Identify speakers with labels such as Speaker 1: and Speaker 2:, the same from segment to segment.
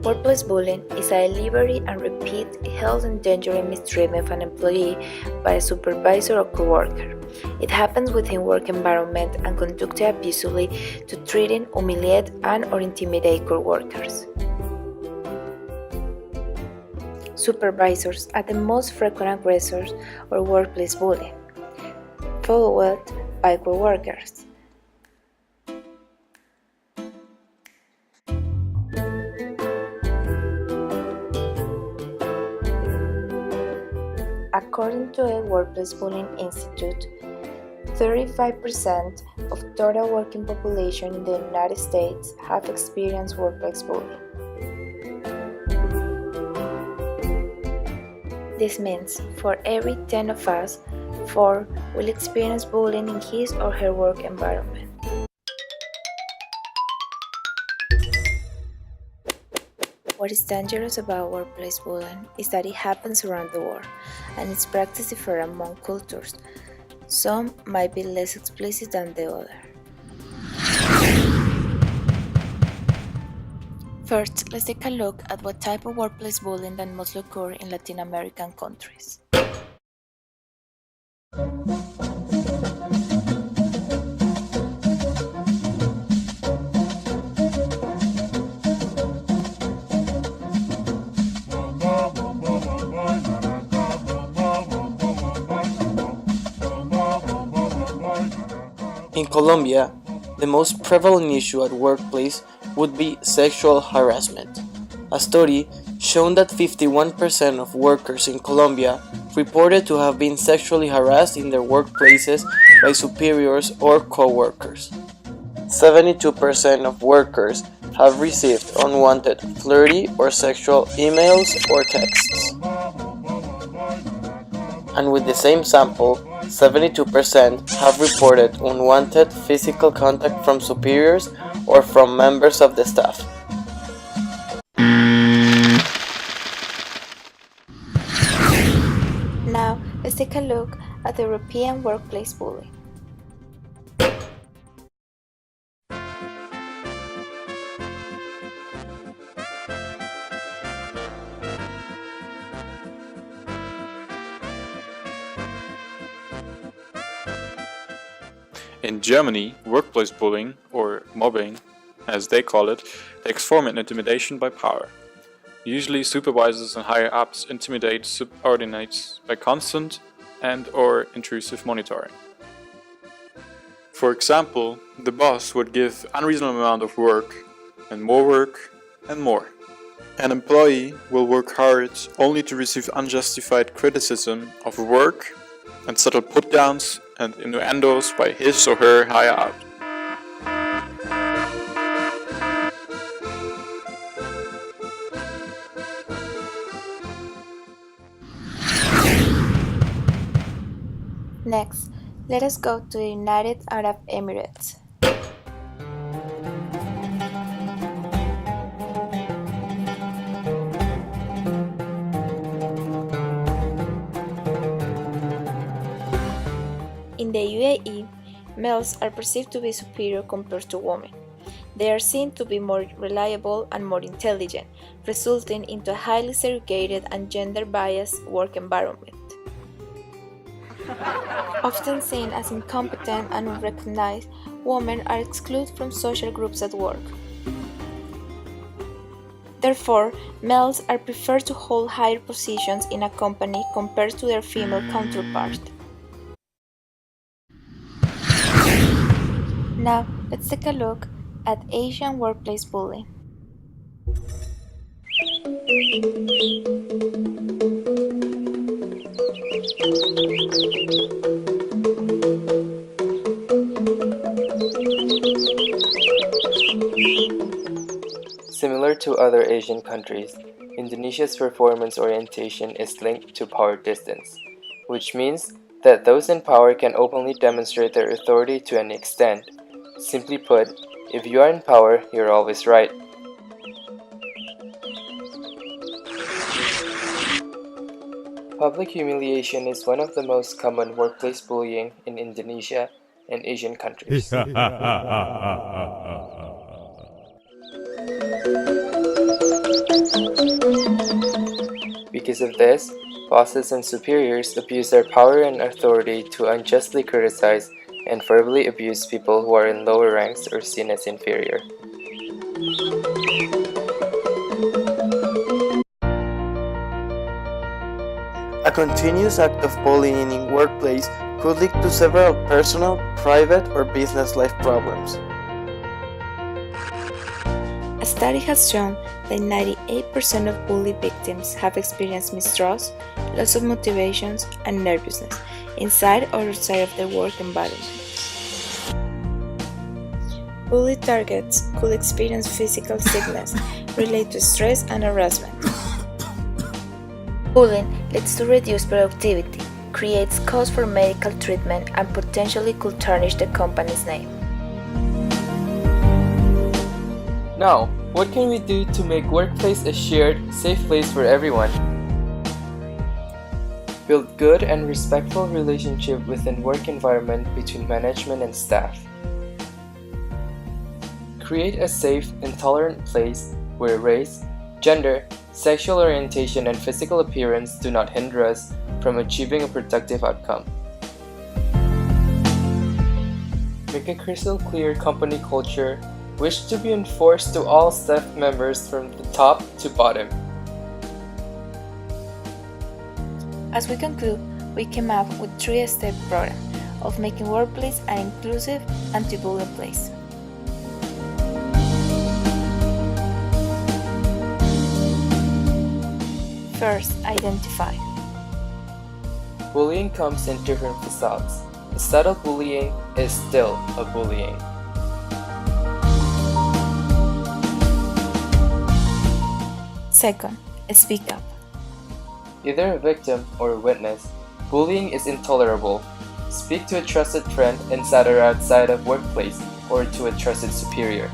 Speaker 1: Workplace bullying is a deliberate and repeat health endangering mistreatment of an employee by a supervisor or coworker. It happens within work environment and conducted abusively to threaten, humiliate, and/or intimidate coworkers. Supervisors are the most frequent aggressors of workplace bullying, followed by coworkers. According to a Workplace Bullying Institute, 35% of total working population in the United States have experienced workplace bullying. This means for every 10 of us, 4 will experience bullying in his or her work environment. What is dangerous about workplace bullying is that it happens around the world, and its practice differs among cultures. Some might be less explicit than the other. First, let's take a look at what type of workplace bullying that mostly occur in Latin American countries.
Speaker 2: In Colombia, the most prevalent issue at workplace would be sexual harassment. A study showed that 51% of workers in Colombia reported to have been sexually harassed in their workplaces by superiors or co-workers. 72% of workers have received unwanted flirty or sexual emails or texts. And with the same sample, 72% have reported unwanted physical contact from superiors or from members of the staff.
Speaker 1: Now, let's take a look at the European workplace bullying.
Speaker 3: In Germany, workplace bullying, or mobbing, as they call it, takes form in intimidation by power. Usually supervisors and higher-ups intimidate subordinates by constant and/or intrusive monitoring. For example, the boss would give unreasonable amount of work, and more. An employee will work hard only to receive unjustified criticism of work and subtle put-downs and innuendos by his or her higher-up.
Speaker 1: Next, let us go to the United Arab Emirates. In the UAE, males are perceived to be superior compared to women. They are seen to be more reliable and more intelligent, resulting into a highly segregated and gender-biased work environment. Often seen as incompetent and unrecognized, women are excluded from social groups at work. Therefore, males are preferred to hold higher positions in a company compared to their female counterpart. Now, let's take a look at Asian workplace bullying.
Speaker 2: Similar to other Asian countries, Indonesia's performance orientation is linked to power distance, which means that those in power can openly demonstrate their authority to an extent. Simply put, if you are in power, you're always right. Public humiliation is one of the most common workplace bullying in Indonesia and Asian countries.
Speaker 4: Because of this, bosses and superiors abuse their power and authority to unjustly criticize and verbally abuse people who are in lower ranks or seen as inferior.
Speaker 2: A continuous act of bullying in workplace could lead to several personal, private, or business life problems.
Speaker 1: A study has shown that 98% of bully victims have experienced mistrust, loss of motivations, and nervousness inside or outside of their work environment. Bully targets could experience physical sickness related to stress and harassment. Bullying leads to reduced productivity, creates costs for medical treatment, and potentially could tarnish the company's name.
Speaker 4: Now, what can we do to make workplace a shared, safe place for everyone? Build good and respectful relationship within work environment between management and staff. Create a safe and tolerant place where race, gender, sexual orientation, and physical appearance do not hinder us from achieving a productive outcome. Make a crystal clear company culture which to be enforced to all staff members from the top to bottom.
Speaker 1: As we conclude, we came up with a 3-step program of making workplace an inclusive, anti-bullying place. First, identify.
Speaker 4: Bullying comes in different facades. A subtle bullying is still a bullying.
Speaker 1: Second, speak up.
Speaker 4: Either a victim or a witness, bullying is intolerable. Speak to a trusted friend inside or outside of workplace or to a trusted superior.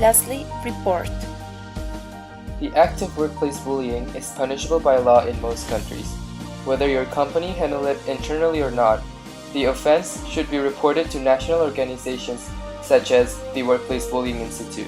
Speaker 1: Lastly, report.
Speaker 4: The act of workplace bullying is punishable by law in most countries. Whether your company handle it internally or not, the offense should be reported to national organizations such as the Workplace Bullying Institute.